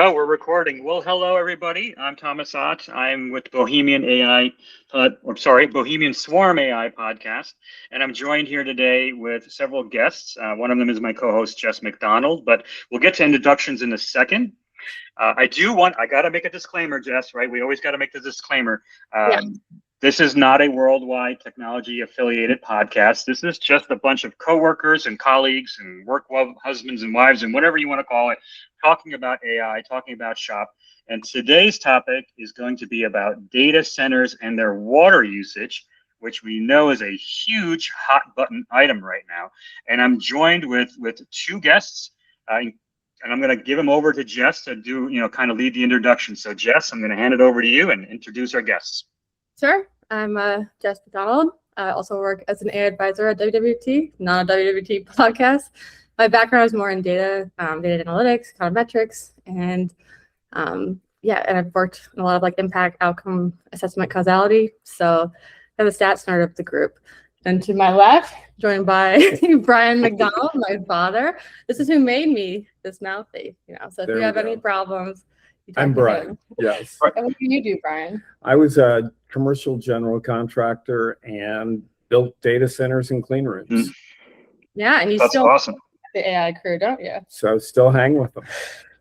Oh, we're recording. Well, hello, everybody. I'm Thomas Ott. I'm with Bohemian Bohemian Swarm AI podcast, and I'm joined here today with several guests. One of them is my co-host, Jess McDonald, but we'll get to introductions in a second. I got to make a disclaimer, Jess, right? We always got to make the disclaimer. Yeah. This is not a worldwide technology affiliated podcast. This is just a bunch of coworkers and colleagues and husbands and wives and whatever you want to call it, talking about AI, talking about shop. And today's topic is going to be about data centers and their water usage, which we know is a huge hot button item right now. And I'm joined with two guests, and I'm going to give them over to Jess to do, kind of lead the introduction. So Jess, I'm going to hand it over to you and introduce our guests. Sure. I'm Jess McDonald. I also work as an AI advisor at WWT, not a WWT podcast. My background is more in data analytics, econometrics, and and I've worked in a lot of impact outcome assessment causality. So I'm a stats nerd of the group. And to my left, joined by Brian McDonald, my father. This is who made me this mouthy. So if you have any problems, I'm Brian. Yes. And what can you do, Brian? I was a commercial general contractor and built data centers and clean rooms. Mm. Yeah, and you That's still awesome. The AI crew, don't you? So still hang with them.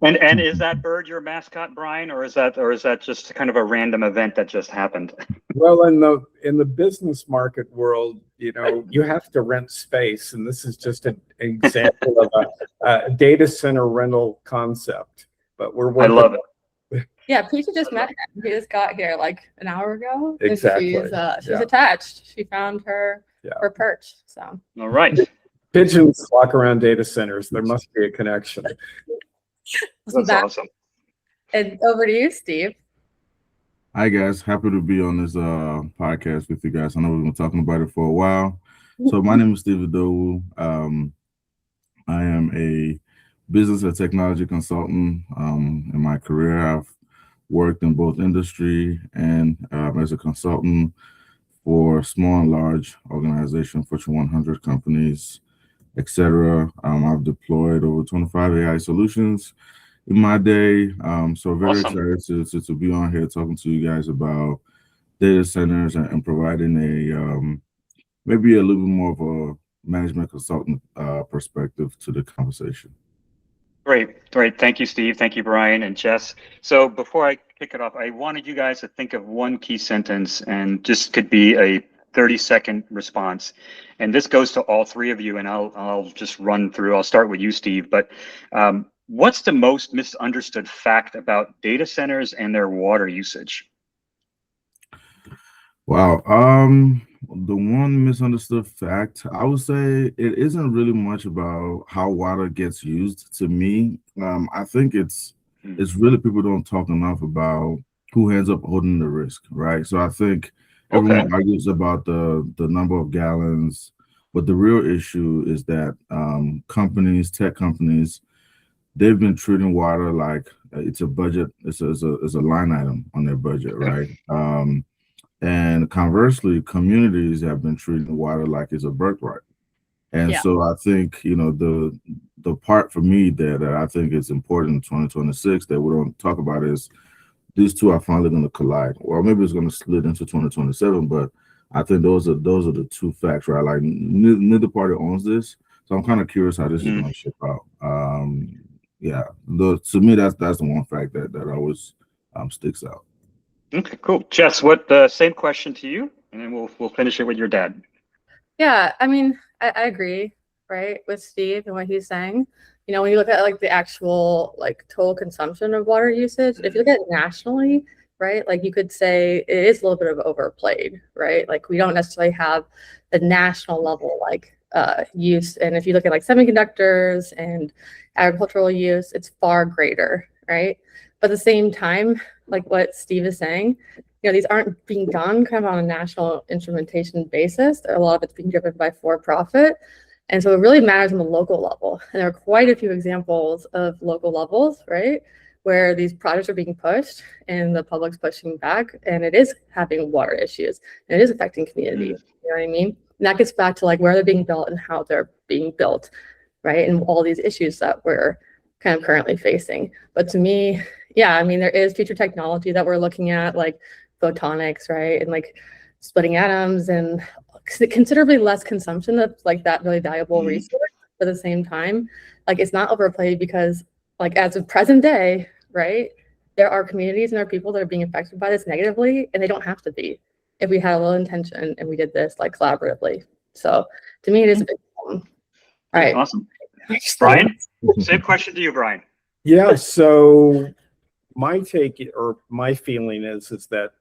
And is that bird your mascot, Brian, or is that just kind of a random event that just happened? Well, in the business market world, you have to rent space, and this is just an example of a data center rental concept. But I love it. Yeah, Peachy just met him. He just got here like an hour ago. Exactly. And she's attached. She found her perch. So. All right. Pigeons walk around data centers. There must be a connection. That's awesome. And over to you, Steve. Hi guys, happy to be on this podcast with you guys. I know we've been talking about it for a while. So my name is Steve Idowu. I am a business and technology consultant. In my career, I've worked in both industry and as a consultant for small and large organizations, Fortune 100 companies, etc. I've deployed over 25 AI solutions in my day. So very excited to be on here talking to you guys about data centers and providing maybe a little bit more of a management consultant perspective to the conversation. Great. Thank you, Steve. Thank you, Brian and Jess. So before I kick it off, I wanted you guys to think of one key sentence, and just could be a 30-second response. And this goes to all three of you, and I'll just run through. I'll start with you, Steve. But what's the most misunderstood fact about data centers and their water usage? Wow. The one misunderstood fact, I would say it isn't really much about how water gets used to me. I think it's really people don't talk enough about who ends up holding the risk, right? So I think everyone argues about the number of gallons, but the real issue is that tech companies, they've been treating water like it's a budget, it's a line item on their budget, right? And conversely, communities have been treating water like it's a birthright. And so I think, the part for me that I think is important in 2026 that we don't talk about is these two are finally going to collide. Or maybe it's going to slid into 2027, but I think those are the two facts, right? Like neither party owns this. So I'm kind of curious how this is going to shape out. To me, that's the one fact that always sticks out. Okay, cool. Jess, same question to you, and then we'll finish it with your dad. Yeah, I mean, I agree, right, with Steve and what he's saying. When you look at the actual total consumption of water usage, if you look at it nationally, right, you could say it is a little bit of overplayed, right? We don't necessarily have the national level use. And if you look at semiconductors and agricultural use, it's far greater, right? But at the same time, what Steve is saying, these aren't being done kind of on a national instrumentation basis. A lot of it's being driven by for-profit. And so it really matters on the local level. And there are quite a few examples of local levels, right, where these projects are being pushed and the public's pushing back, and it is having water issues, and it is affecting communities. You know what I mean? And that gets back to where they're being built and how they're being built, right? And all these issues that we're kind of currently facing. But to me, yeah, I mean, there is future technology that we're looking at, like photonics, right? And like splitting atoms and considerably less consumption of like that really valuable resource. At the same time, like it's not overplayed because like as of present day, right, there are communities and there are people that are being affected by this negatively, and they don't have to be if we had a little intention and we did this like collaboratively. So to me, it is a big problem. All right. Awesome. Brian, same question to you, Brian. Yeah, so my take or my feeling is that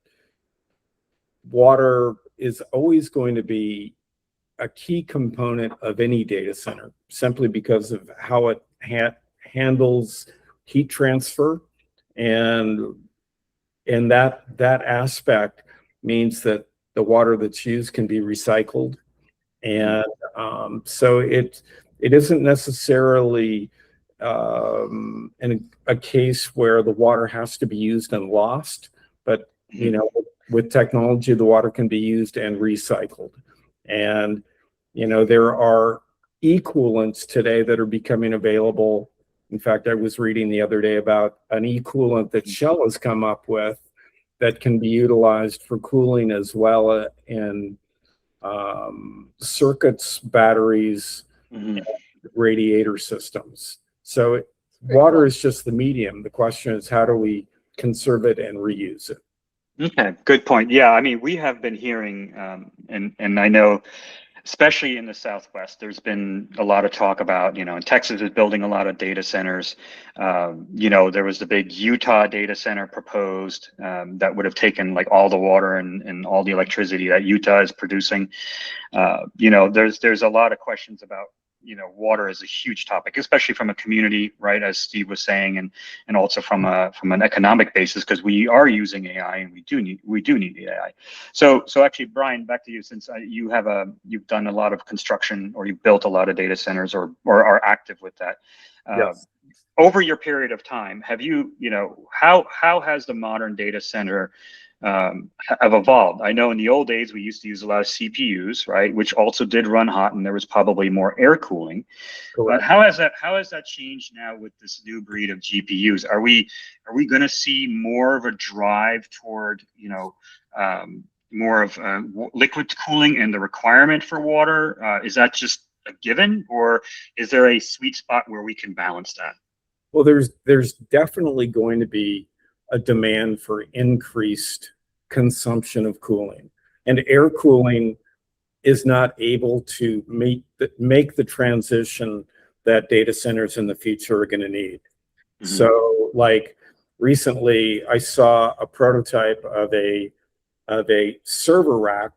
water is always going to be a key component of any data center, simply because of how it handles heat transfer, and that aspect means that the water that's used can be recycled, and so it isn't necessarily in a case where the water has to be used and lost, but you know, with technology, the water can be used and recycled. And you know, there are equivalents today that are becoming available. In fact, I was reading the other day about an equivalent that Shell has come up with that can be utilized for cooling as well in circuits, batteries, and radiator systems. So water is just the medium. The question is, how do we conserve it and reuse it? Okay, good point. Yeah, I mean, we have been hearing, and I know, especially in the Southwest, there's been a lot of talk about, you know, and Texas is building a lot of data centers. You know, there was the big Utah data center proposed that would have taken like all the water and all the electricity that Utah is producing. You know, there's a lot of questions about, you know, water is a huge topic, especially from a community, right, as Steve was saying, and also from an economic basis, because we are using AI and we do need the AI. So actually, Brian, back to you, since you've done a lot of construction, or you've built a lot of data centers, or are active with that. Yes. Over your period of time, have you know, how has the modern data center have evolved? I know in the old days we used to use a lot of CPUs, right, which also did run hot, and there was probably more air cooling. Correct. But how has that changed now with this new breed of GPUs? Are we going to see more of a drive toward, you know, more of liquid cooling and the requirement for water? Is that just a given, or is there a sweet spot where we can balance that? Well, there's definitely going to be a demand for increased consumption of cooling, and air cooling is not able to make the transition that data centers in the future are going to need. So like recently I saw a prototype of a server rack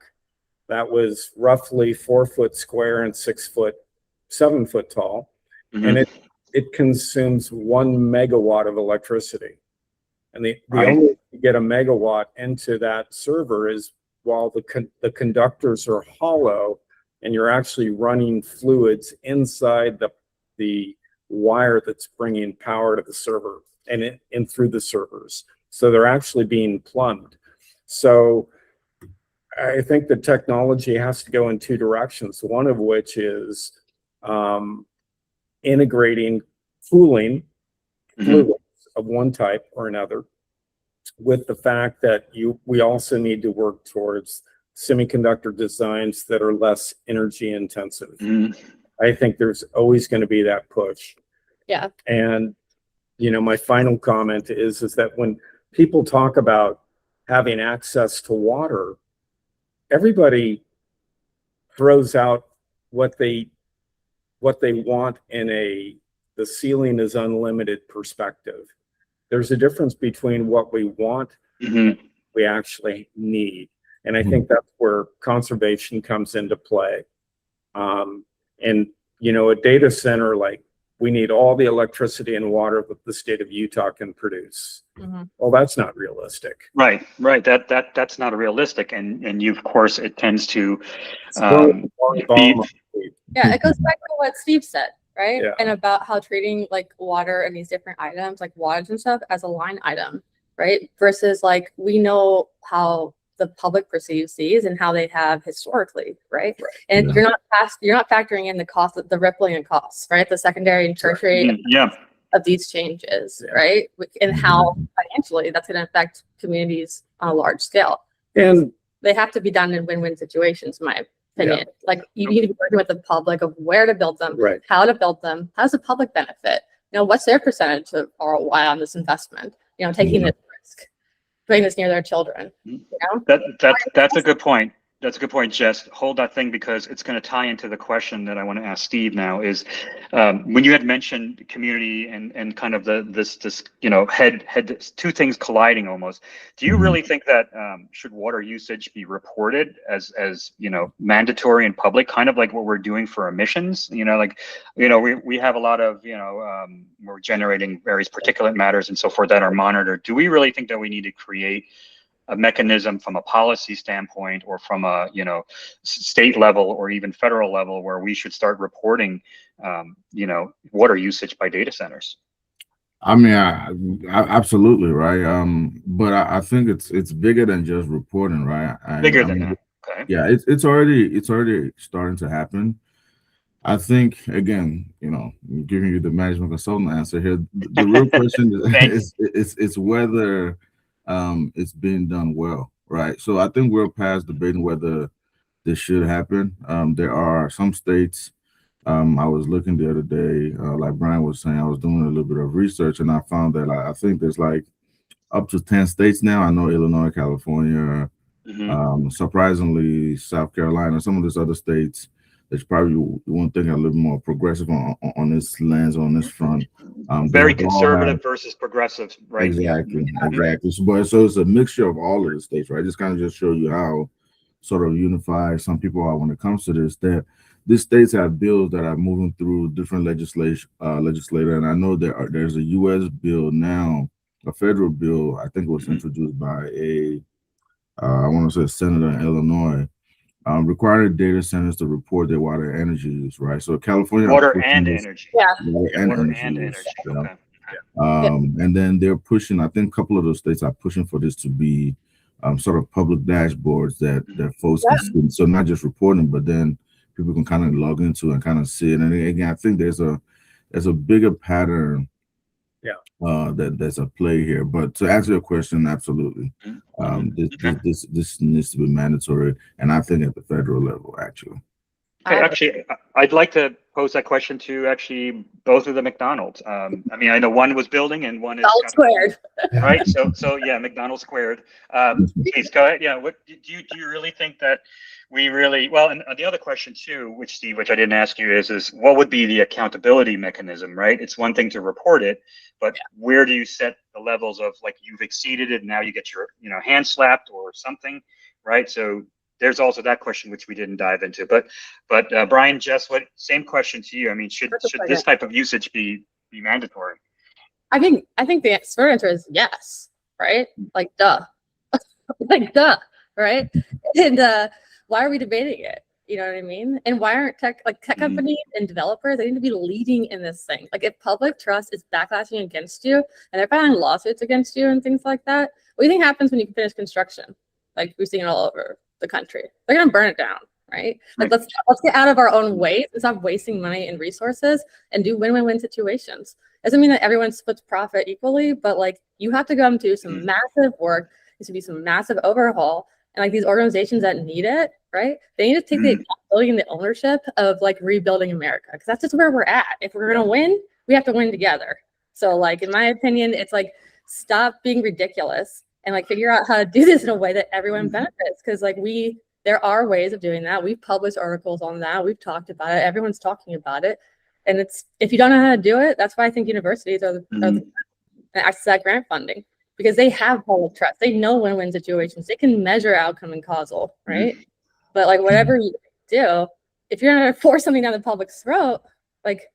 that was roughly 4 foot square and 7 foot tall, and it consumes 1 megawatt of electricity. And the only way to get a megawatt into that server is while the conductors are hollow, and you're actually running fluids inside the wire that's bringing power to the server and through the servers. So they're actually being plumbed. So I think the technology has to go in two directions, one of which is integrating cooling fluids of one type or another, with the fact that we also need to work towards semiconductor designs that are less energy intensive. I think there's always going to be that push. Yeah. And you know, my final comment is that when people talk about having access to water, everybody throws out what they want in the ceiling is unlimited perspective. There's a difference between what we want and what we actually need. And I think that's where conservation comes into play. And, you know, a data center, like, we need all the electricity and water that the state of Utah can produce. Well, that's not realistic. Right. That's not realistic. And you, of course, it tends to Yeah, it goes back to what Steve said, right? Yeah. And about how treating like water and these different items, like wattage and stuff, as a line item, right? Versus like, we know how the public perceives these and how they have historically, right? And you're not factoring in the cost of the rippling and costs, right? The secondary and tertiary. of these changes, right? And how financially that's going to affect communities on a large scale. And They have to be done in win-win situations, in my opinion. Like you need to be working with the public of where to build them, right. how to build them, how does the public benefit? You know, what's their percentage of ROI on this investment? You know, taking this risk, putting this near their children. You know? That's a good point. That's a good point, Jess. Hold that thing because it's going to tie into the question that I want to ask Steve now. Is when you had mentioned community and kind of this head two things colliding almost. Do you really think that should water usage be reported as mandatory and public, kind of like what we're doing for emissions? We have a lot of we're generating various particulate matters and so forth that are monitored. Do we really think that we need to create a mechanism from a policy standpoint or from a state level or even federal level where we should start reporting water usage by data centers? I mean, I absolutely right. But I think it's bigger than just reporting, right? Bigger than that. Okay. Yeah, it's already starting to happen. I think again, giving you the management consultant answer here. The real question is whether it's being done well, right? So I think we're past debating whether this should happen. There are some states. I was looking the other day, like Brian was saying, I was doing a little bit of research, and I found that I think there's like up to 10 states now. I know Illinois, California, surprisingly South Carolina, some of these other states. There's probably one thing a little more progressive on this lens, on this front. Very conservative versus progressive, right? Exactly. So it's a mixture of all of the states, right? Just kind of just show you how sort of unified some people are when it comes to this. That these states have bills that are moving through different legislator, and I know there's a U.S. bill now, a federal bill. I think it was introduced by I want to say a senator in Illinois. Requiring data centers to report their water energy use, right? So California water and energy. Water and energy. Okay. And then they're pushing, I think a couple of those states are pushing for this to be sort of public dashboards that folks can see. So not just reporting, but then people can kind of log into and kind of see it. And again, I think there's a bigger pattern that's a play here. But to answer your question, absolutely. This needs to be mandatory, and I think at the federal level, actually. Actually, I'd like to pose that question to actually both of the McDonald's. I mean, I know one was building and one is squared, right? So yeah, McDonald squared. Please go ahead. Yeah, what do you really think that we really well? And the other question too, which I didn't ask you, is what would be the accountability mechanism? Right? It's one thing to report it, but where do you set the levels of like you've exceeded it and now you get your hand slapped or something, right? So there's also that question which we didn't dive into. But Brian, Jess, same question to you. I mean, should this type of usage be mandatory? I think the short answer is yes, right? Like duh. Right? And why are we debating it? You know what I mean? And why aren't tech companies and developers, they need to be leading in this thing. Like if public trust is backlashing against you and they're filing lawsuits against you and things like that, what do you think happens when you finish construction? Like we're seeing it all over the country. They're gonna burn it down, right? Like let's get out of our own way and stop wasting money and resources and do win-win-win situations. Doesn't mean that everyone splits profit equally, but like you have to go into some massive work. There should be some massive overhaul. And like these organizations that need it, right? They need to take the accountability and the ownership of like rebuilding America, because that's just where we're at. If we're gonna win, we have to win together. So like in my opinion, it's like stop being ridiculous and like figure out how to do this in a way that everyone benefits. Because like there are ways of doing that. We've published articles on that. We've talked about it. Everyone's talking about it. And it's if you don't know how to do it, that's why I think universities are the access to that grant funding. Because they have public trust. They know win-win situations. They can measure outcome and causal, right? But like whatever you do, if you're gonna force something down the public's throat, like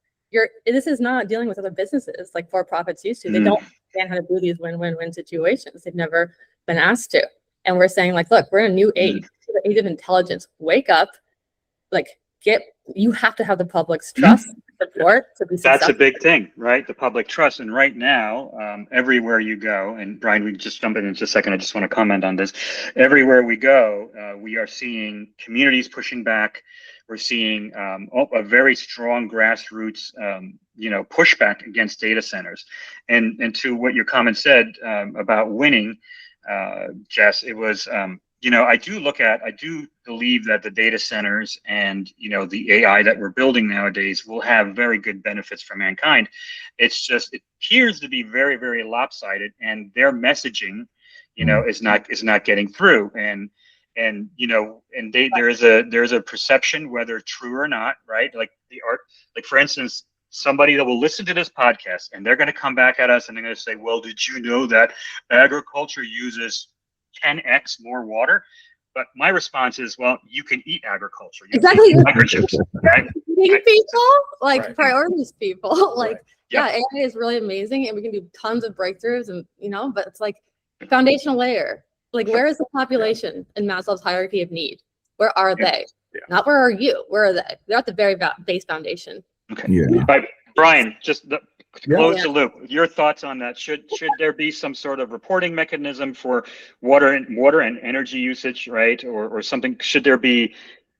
this is not dealing with other businesses like for-profits used to. They don't understand how to do these win-win-win situations. They've never been asked to. And we're saying like, look, we're in a new age, the age of intelligence. Wake up, like you have to have the public's trust, support to be successful. That's a big thing, right? The public trust. And right now, everywhere you go, and Brian, we just jump in just a second. I just want to comment on this. Everywhere we go, we are seeing communities pushing back. We're seeing a very strong grassroots, pushback against data centers. And to what your comment said about winning, Jess, it was, I do believe that the data centers and, the AI that we're building nowadays will have very good benefits for mankind. It's just, it appears to be very, very lopsided, and their messaging, is not getting through. And there's a perception, whether true or not, right? Like for instance, somebody that will listen to this podcast and they're going to come back at us and they're going to say, well, did you know that agriculture uses 10x more water? But my response is, well, you can eat agriculture. Exactly. Microchips, right? People, like Right. priorities people. Like, Right. yeah, AI is really amazing and we can do tons of breakthroughs and, but it's like foundational layer. Like, where is the population in Maslow's hierarchy of need? Where are they? Yeah. Not where are you? Where are they? They're at the very base foundation. Okay. Yeah. But Brian, just to close Yeah. the loop. Your thoughts on that? Should there be some sort of reporting mechanism for water and energy usage, right? Or something? Should there be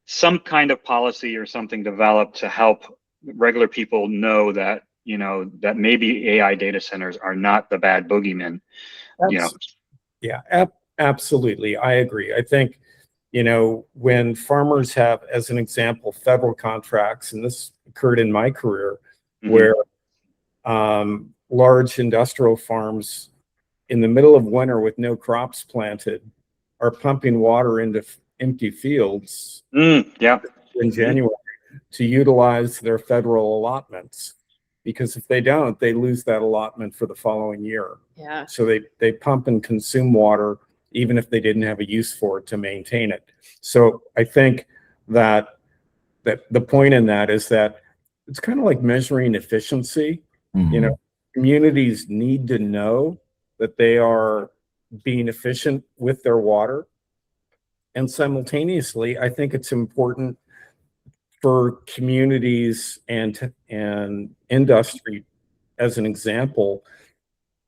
some kind of policy or something developed to help regular people know that that maybe AI data centers are not the bad boogeyman? Yeah, absolutely. I agree. I think, when farmers have, as an example, federal contracts, and this occurred in my career, where large industrial farms in the middle of winter with no crops planted are pumping water into empty fields in January to utilize their federal allotments. Because if they don't, they lose that allotment for the following year. Yeah. So they pump and consume water even if they didn't have a use for it to maintain it. So I think that the point in that is that it's kind of like measuring efficiency. Communities need to know that they are being efficient with their water. And simultaneously, I think it's important for communities and industry, as an example,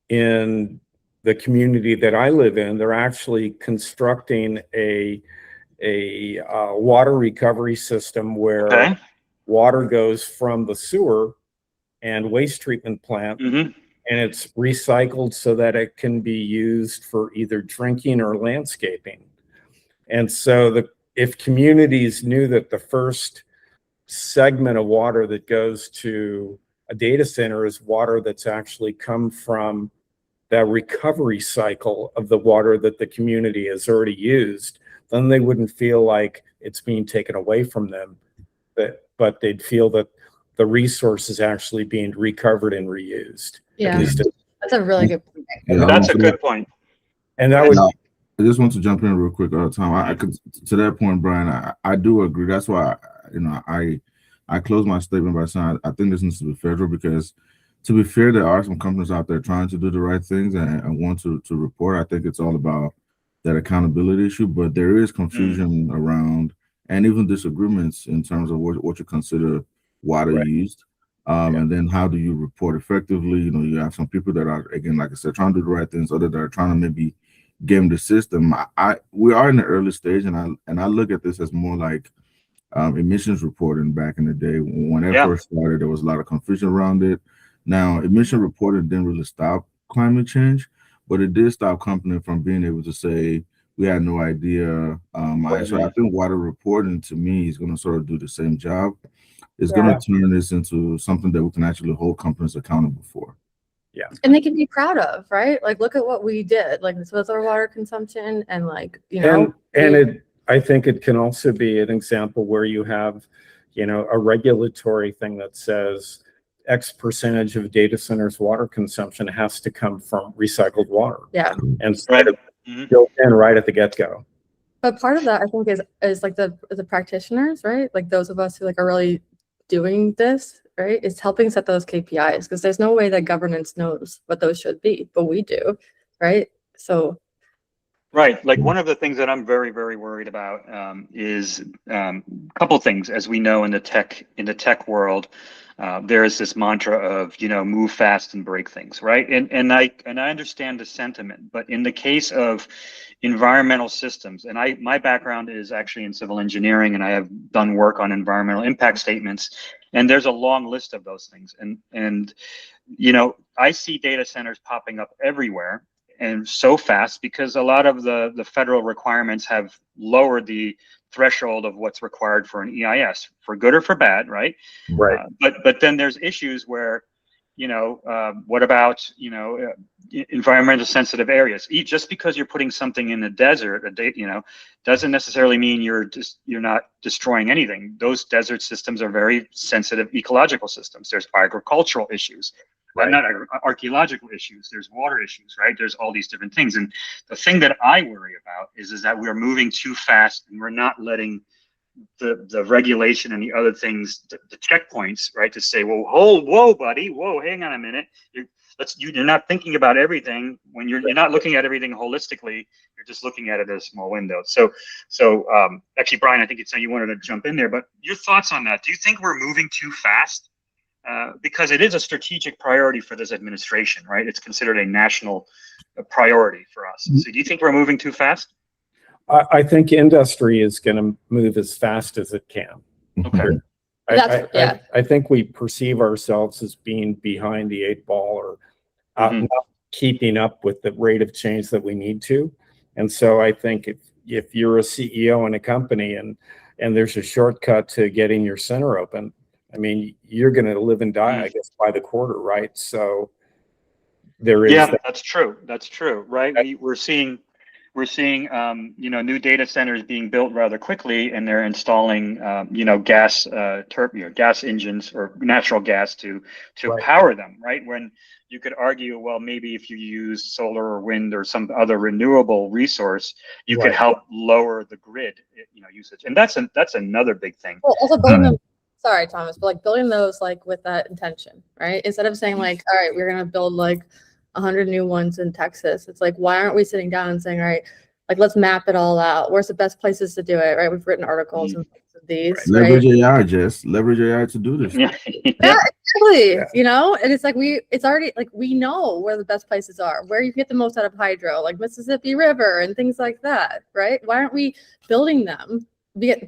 in the community that I live in, they're actually constructing a water recovery system where water goes from the sewer and waste treatment plant, and it's recycled so that it can be used for either drinking or landscaping. And so if communities knew that the first segment of water that goes to a data center is water that's actually come from that recovery cycle of the water that the community has already used, then they wouldn't feel like it's being taken away from them, but they'd feel that the resource is actually being recovered and reused. Yeah, that's a really good point. Yeah, That's a good point. And that was. I just want to jump in real quick, Tom. I could, to that point, Brian, I do agree. That's why I close my statement by saying I think this needs to be federal, because, to be fair, there are some companies out there trying to do the right things and want to report. I think it's all about that accountability issue, but there is confusion around, and even disagreements in terms of what you consider water used. And then how do you report effectively? You have some people that are, again, like I said, trying to do the right things, others that are trying to maybe game the system. We are in the early stage, and I look at this as more like emissions reporting back in the day. When it first started, there was a lot of confusion around it. Now, emission reporting didn't really stop climate change, but it did stop companies from being able to say we had no idea. So I think water reporting, to me, is going to sort of do the same job. It's going to turn this into something that we can actually hold companies accountable for. Yeah. And they can be proud of, right? Like, look at what we did. Like, this was our water consumption, and I think it can also be an example where you have, a regulatory thing that says X percentage of data centers' water consumption has to come from recycled water. Yeah. And built in right at the get-go. But part of that, I think, is like the practitioners, right? Like those of us who are really doing this, right? It's helping set those KPIs, because there's no way that governance knows what those should be, but we do, right? So Right. Like one of the things that I'm very, very worried about is a couple things. As we know in the tech world, there is this mantra of, move fast and break things, right? And I understand the sentiment, but in the case of environmental systems, and my background is actually in civil engineering, and I have done work on environmental impact statements, and there's a long list of those things. And I see data centers popping up everywhere, and so fast because a lot of the federal requirements have lowered the threshold of what's required for an EIS, for good or for bad, right? Right. But then there's issues where, what about environmental sensitive areas? Just because you're putting something in the desert, doesn't necessarily mean you're not destroying anything. Those desert systems are very sensitive ecological systems. There's agricultural issues. Right. Not archaeological issues. There's water issues, right? There's all these different things. And the thing that I worry about is that we're moving too fast and we're not letting the regulation and the other things, the checkpoints, right? To say, well, whoa, buddy, hang on a minute. You're not thinking about everything when you're not looking at everything holistically. You're just looking at it as a small window. So actually, Brian, I think it's you wanted to jump in there, but your thoughts on that? Do you think we're moving too fast? Because it is a strategic priority for this administration, right? It's considered a national priority for us. So do you think we're moving too fast? I think industry is going to move as fast as it can. Okay. I think we perceive ourselves as being behind the 8 ball or not keeping up with the rate of change that we need to. And so I think if you're a CEO in a company and there's a shortcut to getting your center open, I mean, you're going to live and die, I guess, by the quarter, right? So there is. Yeah, that's true. That's true, right? We're seeing new data centers being built rather quickly, and they're installing, gas engines or natural gas to power them, right? When you could argue, well, maybe if you use solar or wind or some other renewable resource, you could help lower the grid, usage, and that's another big thing. Well, also building them. Sorry, Thomas, but like building those like with that intention, right? Instead of saying like, all right, we're gonna build like 100 new ones in Texas. It's like, why aren't we sitting down and saying, all right, like let's map it all out. Where's the best places to do it, right? We've written articles and these. Right? Leverage AI, Jess. Leverage AI to do this. Yeah, exactly. Yeah. And it's like it's already like we know where the best places are, where you get the most out of hydro, like Mississippi River and things like that, right? Why aren't we building them?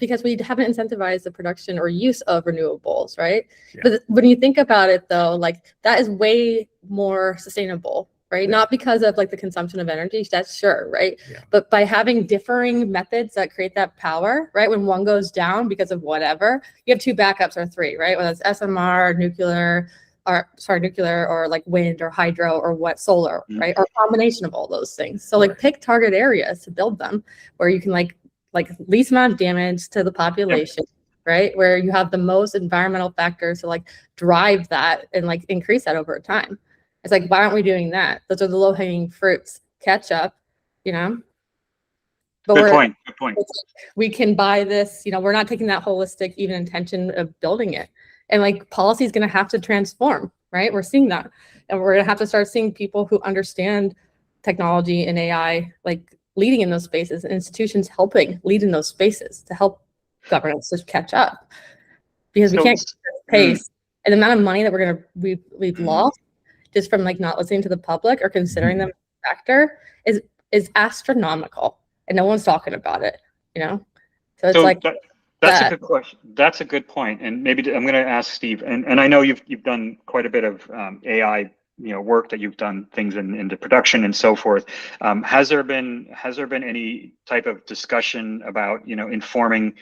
Because we haven't incentivized the production or use of renewables, right? Yeah. But when you think about it, though, like that is way more sustainable, right? Yeah. Not because of like the consumption of energy, that's sure, right? Yeah. But by having differing methods that create that power, right? When one goes down because of whatever, you have 2 backups or 3, right? Whether it's SMR, nuclear, or like wind or hydro or solar, right? Or a combination of all those things. So like pick target areas to build them where you can like least amount of damage to the population, right? Where you have the most environmental factors to like drive that and like increase that over time. It's like, why aren't we doing that? Those are the low hanging fruits. Catch up, But good point. We can buy this, we're not taking that holistic even intention of building it. And like policy is going to have to transform, right? We're seeing that. And we're going to have to start seeing people who understand technology and AI, like leading in those spaces, and institutions helping lead in those spaces to help governance to catch up, because we can't keep this pace. And the amount of money that we've lost just from like not listening to the public or considering them a factor is astronomical, and no one's talking about it. So it's like that's a good question. That's a good point, and maybe I'm going to ask Steve. And I know you've done quite a bit of AI. Work that you've done, things into production and so forth. Has there been any type of discussion about informing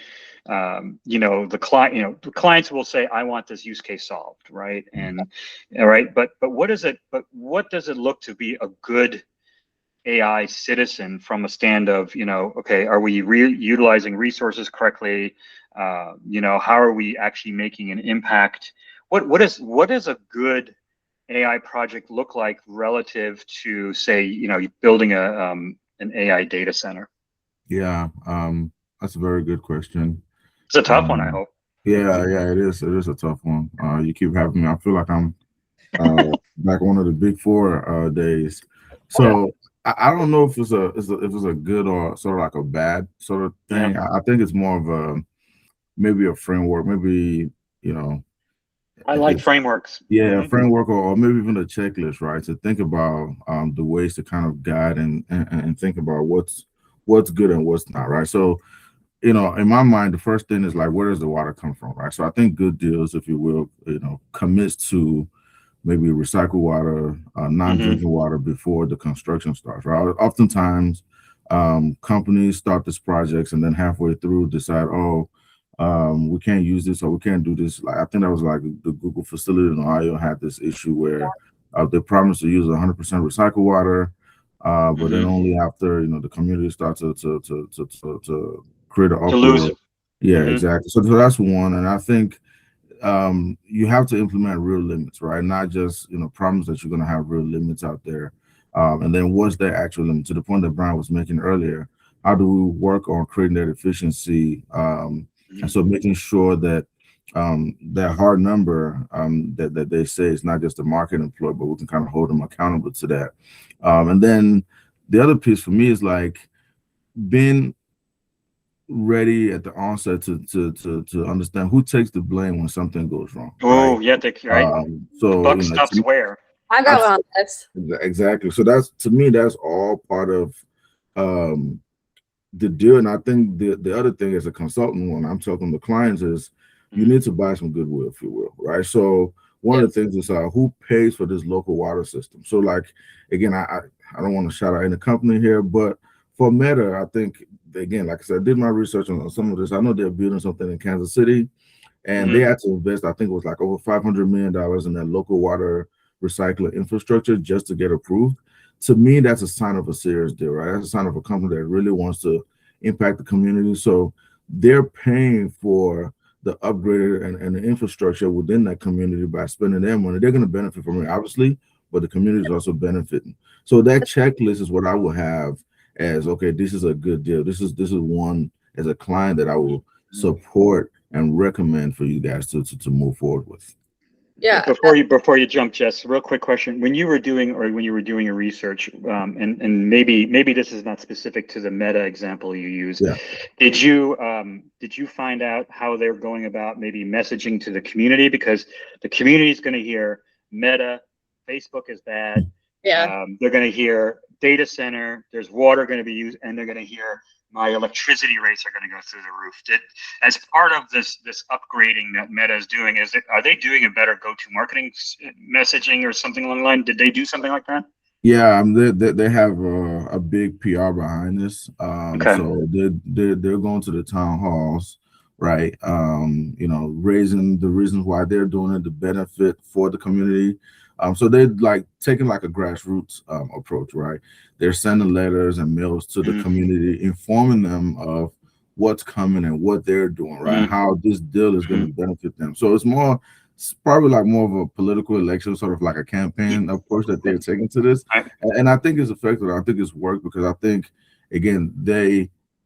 the client? The clients will say, I want this use case solved, right? And but what does it look to be a good AI citizen from a stand of okay, are we utilizing resources correctly? How are we actually making an impact? What is a good AI project look like relative to, say, building an AI data center? Yeah, that's a very good question. It's a tough one, I hope. Yeah, it is. It is a tough one. You keep having me. I feel like I'm back one of the big 4 days. So I don't know if it's a good or sort of like a bad sort of thing. Yeah. I think it's more of a maybe a framework, maybe you know, I like frameworks. yeah, a framework or maybe even a checklist, right? To think about the ways to kind of guide and think about what's good and what's not, right? So, in my mind, the first thing is like, where does the water come from, right? So I think good deals, if you will, commits to maybe recycle water, Mm-hmm. non-drinking water before the construction starts, right? Oftentimes, companies start these projects and then halfway through decide, oh, we can't use this or we can't do this. Like I think that was like the Google facility in Ohio had this issue where they promised to use 100% recycled water, but then Mm-hmm. only after the community starts to create an To lose. uproar. Yeah, Mm-hmm. exactly. So that's one, and I think you have to implement real limits, right? Not just promise that you're going to have real limits out there, and then what's the actual limit? To the point that Brian was making earlier, how do we work on creating that efficiency, and so making sure that that hard number that they say is not just a market employee, but we can kind of hold them accountable to that. And then the other piece for me is like being ready at the onset to understand who takes the blame when something goes wrong, right? Oh, yeah, right. The So buck stops where? I got one on this. exactly. So that's to me, that's all part of um the deal. And I think the other thing as a consultant when I'm talking to clients is you need to buy some goodwill, if you will, right? So one of the things is who pays for this local water system. So like again, I don't want to shout out any company here, but for Meta, I think again, like I said, I did my research on some of this. I know they're building something in Kansas City, and they had to invest, I think it was like over $500 million in that local water recycling infrastructure just to get approved. To me, that's a sign of a serious deal, right? That's a sign of a company that really wants to impact the community. So they're paying for the upgrade and the infrastructure within that community by spending their money. They're going to benefit from it, obviously, but the community is also benefiting. So that checklist is what I will have as, okay, this is a good deal. This is one as a client that I will support and recommend for you guys to move forward with. Yeah. Before you jump, Jess, real quick question: when you were doing your research, and maybe this is not specific to the Meta example you use, Yeah. did you find out how they're going about maybe messaging to the community, because the community is going to hear Meta, Facebook is bad. Yeah. They're going to hear data center, there's water going to be used, and they're going to hear my electricity rates are going to go through the roof. As part of this upgrading that Meta is doing, are they doing a better go-to marketing messaging or something along the line? Did they do something like that? Yeah, they have a big PR behind this. Okay. So they're going to the town halls, right? Raising the reasons why they're doing it, the benefit for the community. So they're like taking like a grassroots approach, right? They're sending letters and mails to the community, informing them of what's coming and what they're doing, right? How this deal is going to benefit them. So it's probably like more of a political election, sort of like a campaign approach that they're taking to this. And I think it's effective. I think it's worked because I think, again,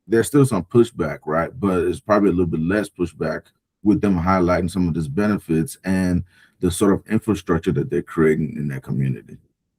there's still some pushback, right? But it's probably a little bit less pushback with them highlighting some of these benefits and the sort of infrastructure that they're creating in that community.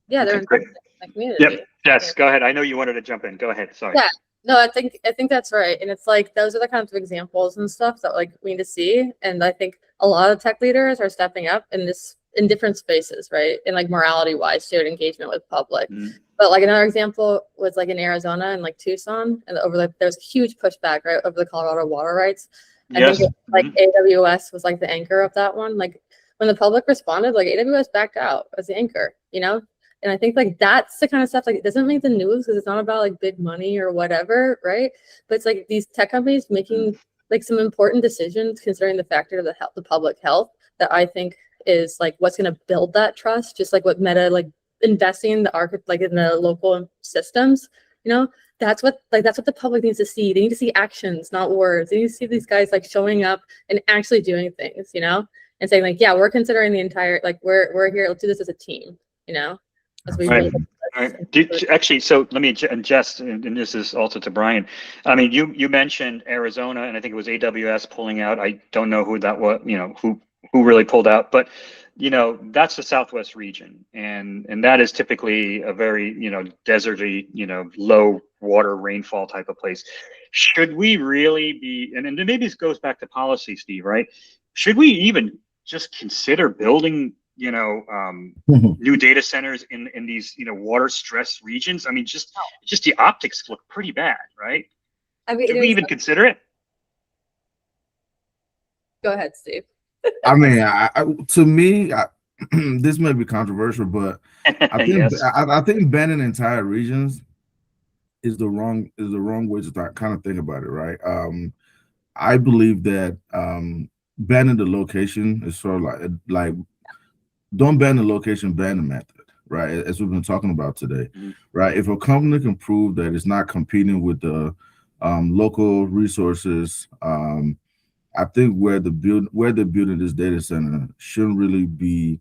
Yeah, they're great. in the community. Yep. Jess, go ahead. I know you wanted to jump in. Go ahead. Sorry. Yeah. No, I think that's right. And it's like those are the kinds of examples and stuff that like we need to see. And I think a lot of tech leaders are stepping up in different spaces, right? And like morality wise, shared engagement with public. But like another example was like in Arizona and like Tucson, and there's huge pushback right over the Colorado water rights. I think like AWS was like the anchor of that one. Like when the public responded, like AWS backed out as the anchor, And I think like that's the kind of stuff like it doesn't make the news because it's not about like big money or whatever, right? But it's like these tech companies making like some important decisions considering the factor of the public health that I think is like what's going to build that trust. Just like what Meta like investing in the local systems, that's what the public needs to see. They need to see actions, not words. They need to see these guys like showing up and actually doing things, and saying like, yeah, we're considering the entire like we're here. Let's do this as a team, As we right. Actually, so let me, and Jess, and this is also to Brian. I mean, you mentioned Arizona, and I think it was AWS pulling out. I don't know who that was, who really pulled out. But that's the Southwest region, and that is typically a very, deserty, low water rainfall type of place. Should we really be, and maybe this goes back to policy, Steve, right? Should we even just consider building, new data centers in these, water stressed regions? I mean, just the optics look pretty bad, right? I mean, Should we even consider it? Go ahead, Steve. I mean, to me, this may be controversial, but I think Yes. I think banning entire regions is the wrong way to start kind of think about it, right? I believe that banning the location is sort of like don't ban the location, ban the method, right? As we've been talking about today, right? If a company can prove that it's not competing with the local resources, I think where they're building this data center shouldn't really be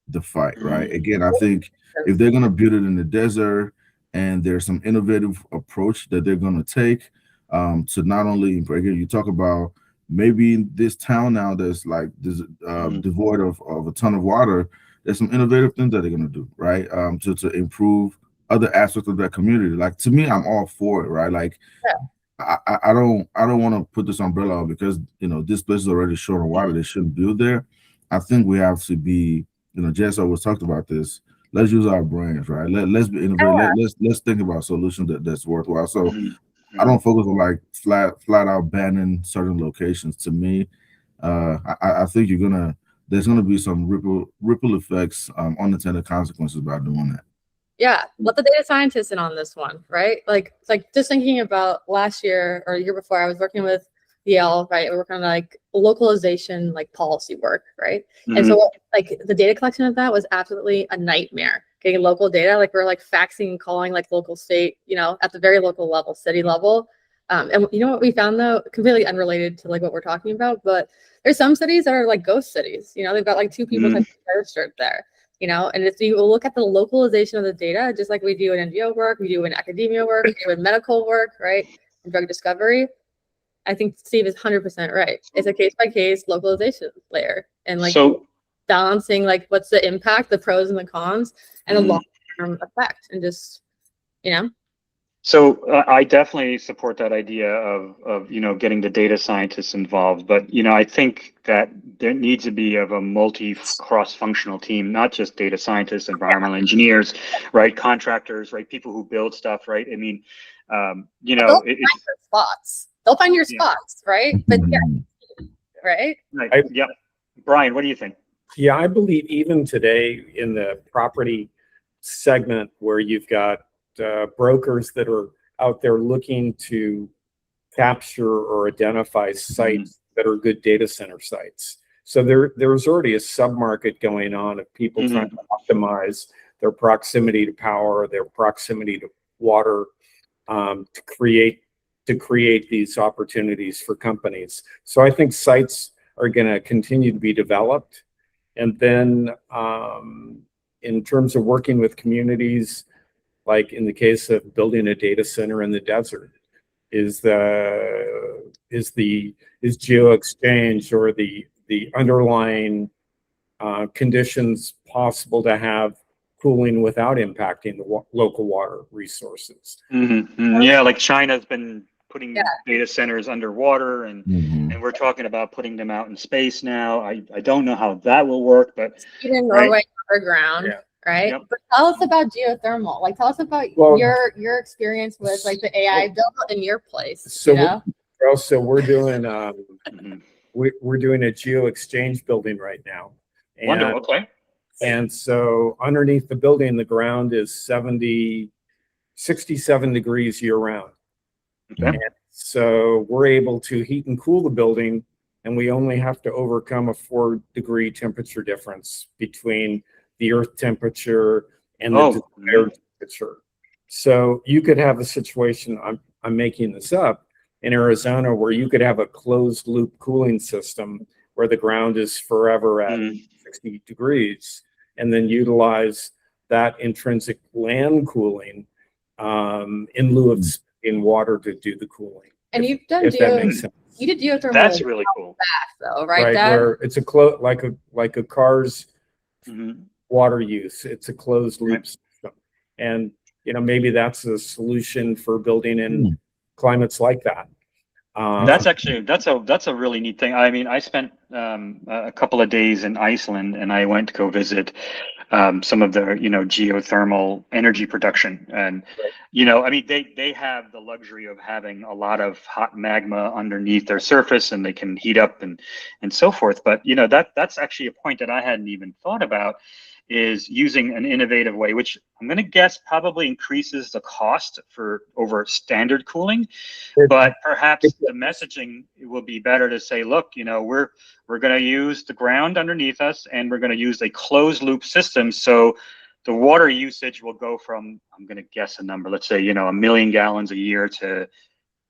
the fight, right? Again, I think if they're gonna build it in the desert and there's some innovative approach that they're gonna take to not only, again, you talk about maybe this town now that's like this devoid of a ton of water, there's some innovative things that they're gonna do, right? To improve other aspects of that community. Like, to me, I'm all for it, right? Like, I don't want to put this umbrella on because this place is already short of water. They shouldn't build there. I think we have to be, Jess always talked about this. Let's use our brains, right? Let's be innovative. Let's think about solutions that's worthwhile. So I don't focus on like flat out banning certain locations. To me, I think there's gonna be some ripple effects, unintended consequences by doing that. Yeah, let the data scientists in on this one, right? Like, it's like just thinking about last year or year before, I was working with Yale, right? We were working on like localization, like policy work, right? And so like the data collection of that was absolutely a nightmare. Getting local data, like we're like faxing and calling like local state, at the very local level, city level. And you know what we found though, completely unrelated to like what we're talking about, but there's some cities that are like ghost cities. They've got like 2 people registered there. And if you look at the localization of the data, just like we do in NGO work, we do in academia work, we do in medical work, right? And drug discovery, I think Steve is 100% right. It's a case-by-case localization layer and like balancing like what's the impact, the pros and the cons, and the long-term effect, and just, So I definitely support that idea of getting the data scientists involved, but I think that there needs to be of a cross-functional team, not just data scientists, environmental engineers, right, contractors, right, people who build stuff, right. I mean, they'll find your spots. They'll find your spots, right? But right. Yeah, Brian, what do you think? Yeah, I believe even today in the property segment where you've got brokers that are out there looking to capture or identify sites that are good data center sites. So there's already a sub-market going on of people trying to optimize their proximity to power, their proximity to water, to create these opportunities for companies. So I think sites are going to continue to be developed. And then in terms of working with communities, like in the case of building a data center in the desert, is geoexchange or the underlying conditions possible to have cooling without impacting the local water resources. Yeah, like China's been putting data centers underwater, and we're talking about putting them out in space now. I don't know how that will work, but in Norway underground. Yeah. Right. Yep. But tell us about geothermal. Like, tell us about your experience with like the AI build in your place. So, we're doing we're doing a geoexchange building right now. And, wonderful. Okay. And so underneath the building, the ground is 67 degrees year round. Okay. And so we're able to heat and cool the building, and we only have to overcome a 4-degree temperature difference between the earth temperature and the desired temperature. So you could have a situation, I'm making this up, in Arizona where you could have a closed loop cooling system where the ground is forever at 60 degrees, and then utilize that intrinsic land cooling in lieu of in water to do the cooling. And you've done you did geothermal. That's really cool. Back though, right? Where it's like a car's water use. It's a closed loop Right. system. And, maybe that's a solution for building in climates like that. That's a really neat thing. I mean, I spent a couple of days in Iceland, and I went to go visit some of their geothermal energy production, and I mean they have the luxury of having a lot of hot magma underneath their surface, and they can heat up and so forth. But that's actually a point that I hadn't even thought about, is using an innovative way, which I'm going to guess probably increases the cost for over standard cooling, but perhaps the messaging will be better to say, look, we're going to use the ground underneath us, and we're going to use a closed loop system. So the water usage will go from, I'm going to guess a number, let's say, 1 million gallons a year to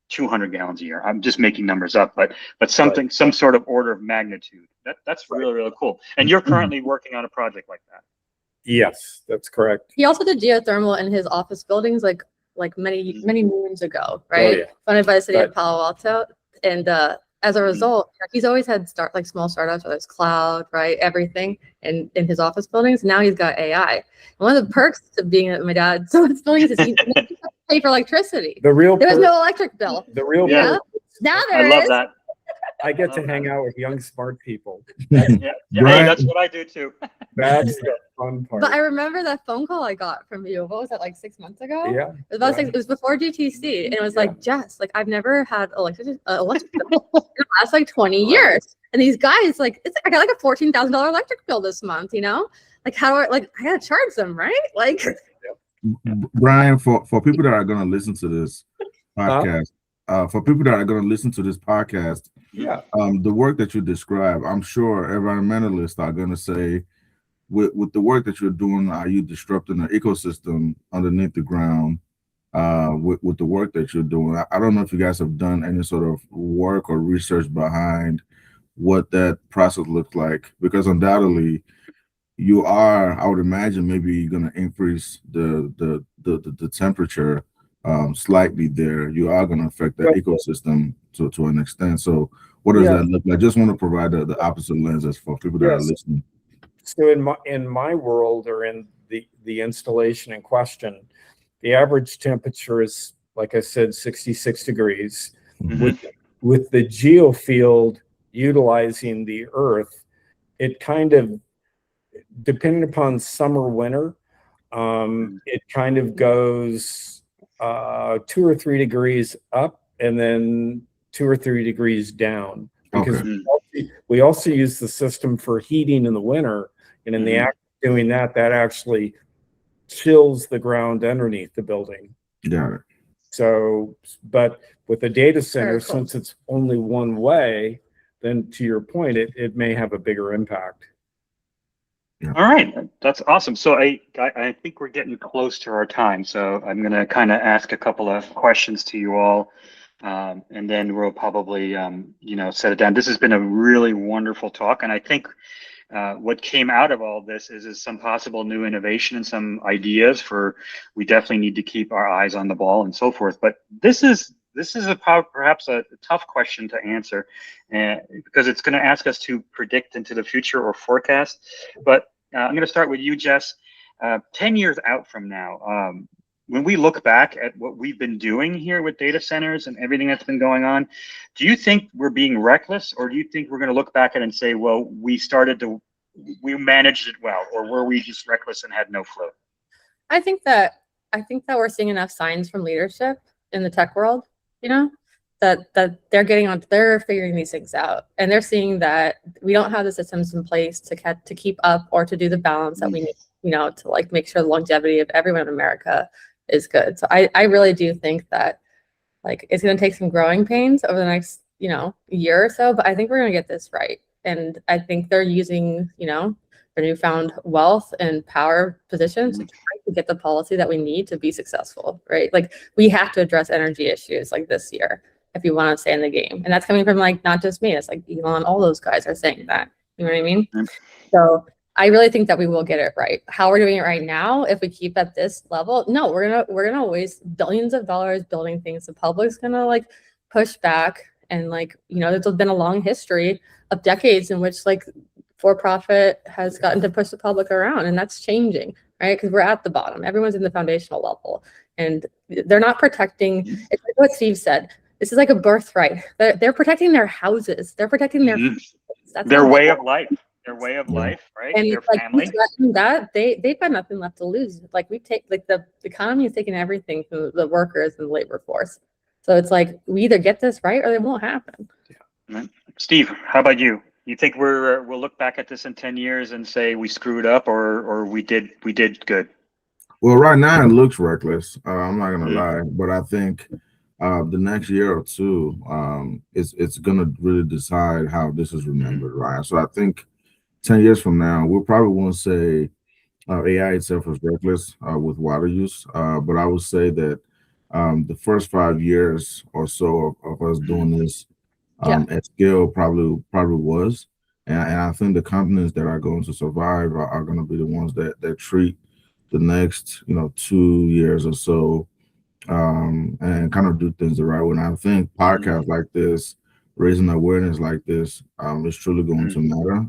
200 gallons a year. I'm just making numbers up, but some sort of order of magnitude. That's really, really cool. And you're currently working on a project like that. Yes, that's correct. He also did geothermal in his office buildings like many moons ago, right? Funded by the city of Palo Alto. And as a result, he's always had small startups, whether it's cloud, right? Everything in his office buildings. Now he's got AI. And one of the perks of being at my dad's office buildings is he doesn't have to pay for electricity. There was no electric bill. The real now there I love is. that. I get to hang out with young, smart people. Hey, that's what I do too. That's the fun part. But I remember that phone call I got from you. What was that, like 6 months ago? Yeah. It was before GTC, and it was like, Jess, I've never had electric bill in the last 20 years. And these guys, I got a $14,000 electric bill this month. How do I gotta charge them, right? Brian, for people that are going to listen to this podcast, the work that you describe, I'm sure environmentalists are going to say, with the work that you're doing, are you disrupting the ecosystem underneath the ground? With the work that you're doing, I don't know if you guys have done any sort of work or research behind what that process looks like, because undoubtedly you are, I would imagine, maybe you're going to increase the temperature slightly there. You are going to affect the ecosystem to an extent. So what does that look like? I just want to provide the opposite lenses for people that are listening. So in my world, or in the installation in question, the average temperature is, like I said, 66 degrees. With the geofield utilizing the earth, it kind of, depending upon summer, winter, it kind of goes 2 or 3 degrees up, and then 2 or 3 degrees down. Because we also use the system for heating in the winter, and in the act of doing that actually chills the ground underneath the building. Got it. So, but with a data center, since it's only one way, then to your point, it may have a bigger impact. Yeah. All right, that's awesome. So I think we're getting close to our time, so I'm going to kind of ask a couple of questions to you all, and then we'll probably set it down. This has been a really wonderful talk, and I think what came out of all this is some possible new innovation and some ideas for, we definitely need to keep our eyes on the ball and so forth. But this is perhaps a tough question to answer, because it's going to ask us to predict into the future or forecast. But I'm going to start with you, Jess. 10 years out from now, when we look back at what we've been doing here with data centers and everything that's been going on, do you think we're being reckless, or do you think we're going to look back at it and say, well, we managed it well, or were we just reckless and had no clue? I think that we're seeing enough signs from leadership in the tech world, that they're figuring these things out, and they're seeing that we don't have the systems in place to keep up or to do the balance that we need, to make sure the longevity of everyone in America is good. So I really do think that it's going to take some growing pains over the next, year or so, but I think we're going to get this right. And I think they're using, their newfound wealth and power positions to try to get the policy that we need to be successful, right? We have to address energy issues this year if you want to stay in the game. And that's coming from not just me, it's Elon, all those guys are saying that, you know what I mean? So I really think that we will get it right. How we're doing it right now, if we keep at this level, no, we're gonna waste billions of dollars building things. The public's gonna push back, and there's been a long history of decades in which for-profit has gotten to push the public around, and that's changing, right? Because we're at the bottom. Everyone's in the foundational level, and they're not protecting. It's like what Steve said. This is like a birthright. They're protecting their houses. They're protecting their That's their way of life. Their way of life, right? And their like family. That they've got nothing left to lose. Like we take like the economy is taking everything from the workers and the labor force. So it's like we either get this right or it won't happen. Yeah. Steve, how about you? You think we'll look back at this in 10 years and say we screwed up or we did good? Well, right now it looks reckless. I'm not gonna lie, but I think the next year or two, it's gonna really decide how this is remembered, right? So I think 10 years from now, we probably won't say AI itself is reckless with water use, but I would say that the first 5 years or so of us doing this at scale probably was, and I think the companies that are going to survive are going to be the ones that treat the next 2 years or so and kind of do things the right way. And I think podcasts like this, raising awareness like this, is truly going to matter,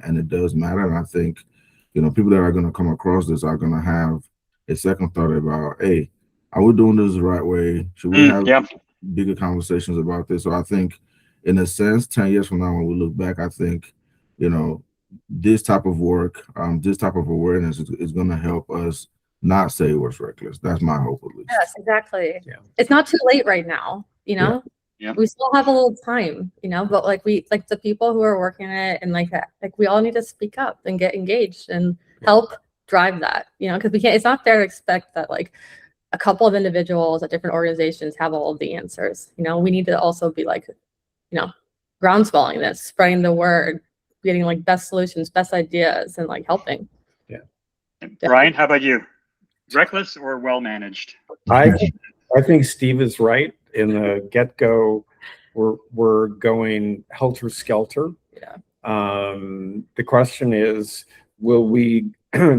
and it does matter. And I think people that are going to come across this are going to have a second thought about, hey, are we doing this the right way? Should we have bigger conversations about this? So I think, in a sense, 10 years from now, when we look back, I think, this type of work, this type of awareness is going to help us not say it was reckless. That's my hope, at least. Yes, exactly. Yeah. It's not too late right now, we still have a little time, but like the people who are working it and like we all need to speak up and get engaged and help drive that, because we can't, it's not fair to expect that like a couple of individuals at different organizations have all of the answers. We need to also be like, groundswelling this, spreading the word, getting like best solutions, best ideas, and like helping. Yeah. Brian, how about you? Reckless or well managed? I think Steve is right. In the get-go, we're going helter-skelter. Yeah. The question is, will we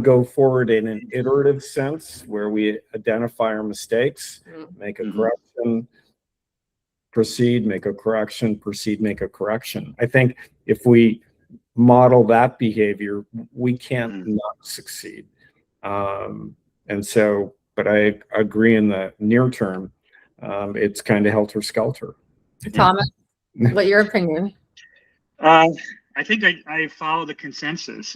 go forward in an iterative sense where we identify our mistakes, make a correction, proceed, make a correction, proceed, make a correction? I think if we model that behavior, we can't not succeed. And so, but I agree in the near term, it's kind of helter-skelter. Thomas, what's your opinion? I think I follow the consensus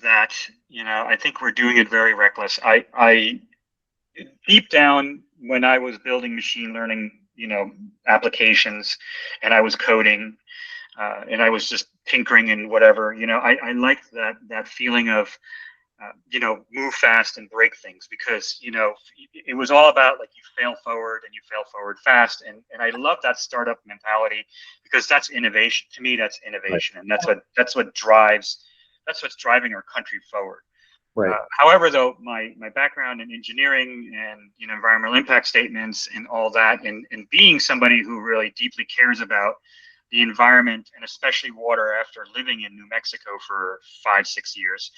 that, I think we're doing it very reckless. I deep down, when I was building machine learning, applications, and I was coding, and I was just tinkering and whatever, I liked that feeling of, move fast and break things, because, it was all about like you fail forward and you fail forward fast. And I love that startup mentality, because that's innovation. To me, that's innovation. And that's what's driving our country forward. Right. However, though, my background in engineering and, environmental impact statements and all that, and being somebody who really deeply cares about the environment and especially water after living in New Mexico for 5-6 years,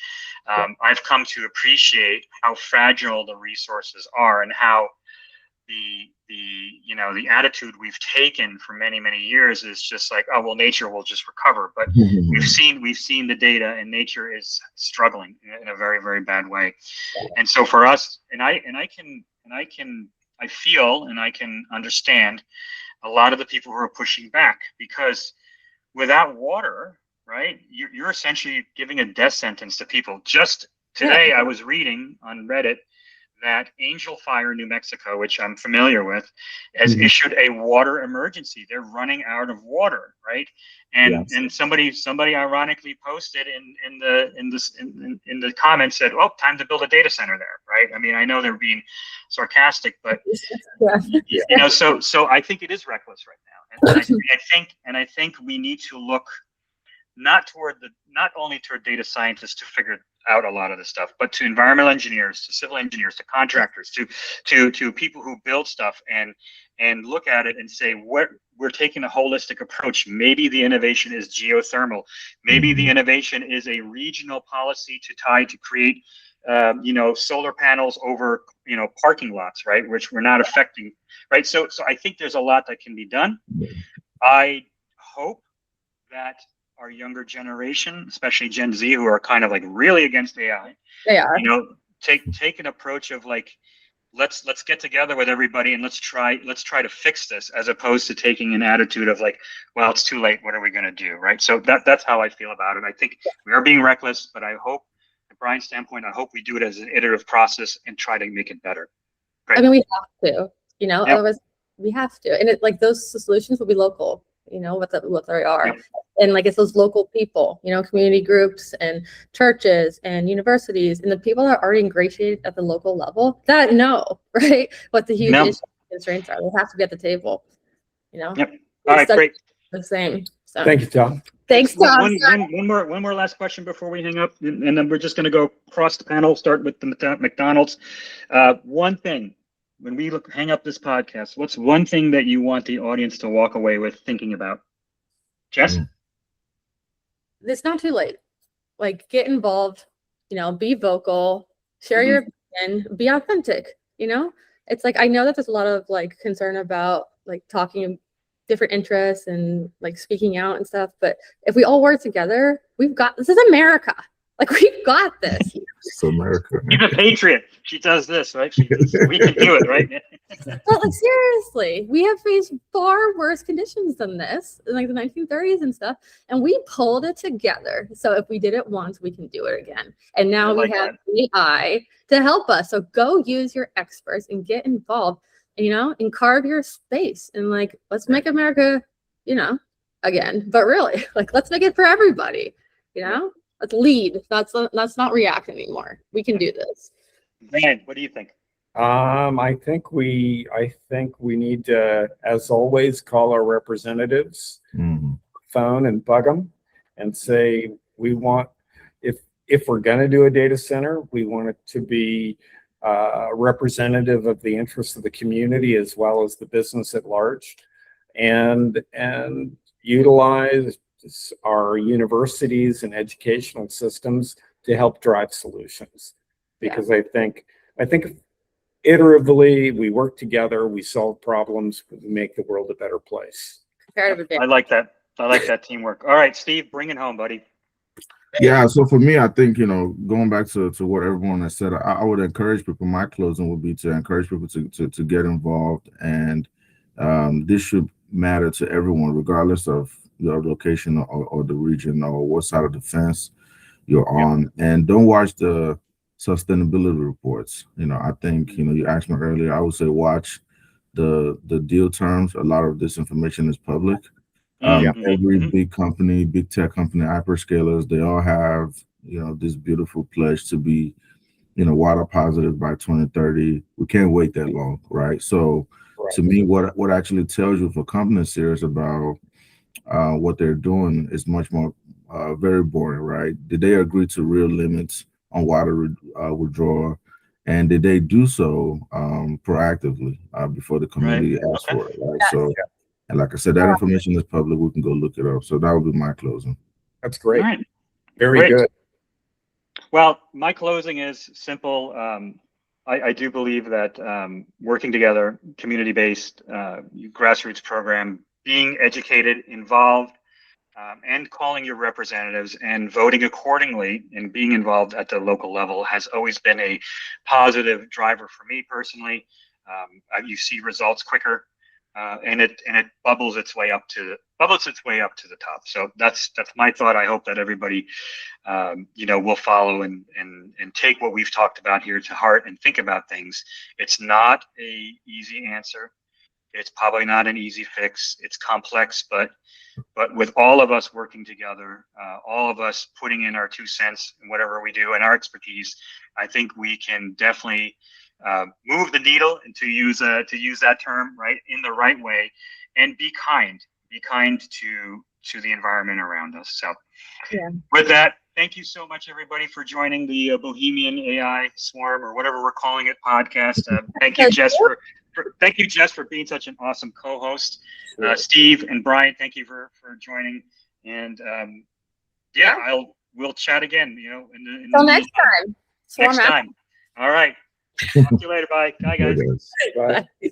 I've come to appreciate how fragile the resources are, and how the attitude we've taken for many years is just like, oh well, nature will just recover. But we've seen the data, and nature is struggling in a very, very bad way. And so for us, I feel and I can understand a lot of the people who are pushing back, because without water, right, you're essentially giving a death sentence to people. Just today, I was reading on Reddit that Angel Fire, New Mexico, which I'm familiar with, has issued a water emergency. They're running out of water, right? And somebody ironically posted in the comments, said, "Oh, time to build a data center there," right? I mean, I know they're being sarcastic, but so I think it is reckless right now, and I think we need to look not only toward data scientists to figure out a lot of this stuff, but to environmental engineers, to civil engineers, to contractors, to people who build stuff, and look at it and say, we're taking a holistic approach. Maybe the innovation is geothermal. Maybe the innovation is a regional policy to create solar panels over parking lots, right, which we're not affecting, right? So I think there's a lot that can be done. I hope that our younger generation, especially Gen Z, who are kind of like really against AI, They are. you know, take an approach of like, let's get together with everybody and let's try to fix this, as opposed to taking an attitude of like, well, it's too late, what are we going to do, right? So that's how I feel about it. I think we are being reckless, but I hope, from Brian's standpoint, I hope we do it as an iterative process and try to make it better. I mean, we have to, you know, Yep. otherwise we have to. And it, like, those solutions will be local, you know, what they are. Yep. And like, it's those local people, you know, community groups and churches and universities and the people that are already ingratiated at the local level that know, right, what the huge issues and constraints are. They have to be at the table, you know. Yep. All right, great. The same. So Thank you, Tom. thanks, Tom. One more last question before we hang up, and then we're just going to go across the panel, start with the McDonald's. One thing, when we hang up this podcast, what's one thing that you want the audience to walk away with thinking about? Jess? It's not too late. Like, get involved, you know, be vocal, share your opinion, be authentic, you know. It's like, I know that there's a lot of like concern about like talking different interests and like speaking out and stuff, but if we all work together, this is America. Like, we've got this. It's America. She's a patriot. She does this, right? We can do it, right? But like, seriously, we have faced far worse conditions than this in like the 1930s and stuff, and we pulled it together. So if we did it once, we can do it again. And now we have AI to help us. So go use your experts and get involved, you know, and carve your space. And like, let's make America, you know, again. But really, like, let's make it for everybody, you know. Let's lead. Let's not react anymore. We can do this. Man, what do you think? I think we need to, as always, call our representatives, phone and bug them, and say we want, if we're going to do a data center, we want it to be representative of the interests of the community as well as the business at large, and utilize our universities and educational systems to help drive solutions. Because I think iteratively we work together, we solve problems, we make the world a better place. I like that. I like that teamwork. All right, Steve, bring it home, buddy. Yeah, so for me, I think, you know, going back to what everyone has said, I would encourage people, my closing would be to encourage people to get involved, and this should matter to everyone, regardless of your location or the region or what side of the fence you're on. And don't watch the sustainability reports. You know, I think, you know, you asked me earlier, I would say watch the deal terms. A lot of this information is public. Every big company, big tech company, hyperscalers, they all have, you know, this beautiful pledge to be, you know, water positive by 2030. We can't wait that long, right? So to me, what actually tells you if a company is serious about what they're doing is much more very boring, right? Did they agree to real limits on water withdrawal, and did they do so proactively before the community asked for it, right? So, and like I said, that information is public. We can go look it up. So that would be my closing. That's great. All right. Very good. Well, my closing is simple. I do believe that working together, community-based, grassroots program, being educated, involved, and calling your representatives and voting accordingly and being involved at the local level has always been a positive driver for me personally. You see results quicker, and it bubbles its way up to the top. So that's my thought. I hope that everybody you know, will follow and take what we've talked about here to heart and think about things. It's not a easy answer. It's probably not an easy fix. It's complex, but with all of us working together, all of us putting in our 2 cents in whatever we do and our expertise, I think we can definitely move the needle, and to use that term, right, in the right way, and be kind to the environment around us. So with that, thank you so much, everybody, for joining the Bohemian AI Swarm, or whatever we're calling it, podcast. Thank you, Jess, for being such an awesome co-host. Steve and Brian, thank you for joining. And we'll chat again, you know, until next time. Next time. All right. Talk to you later. Bye. Bye, guys. Bye.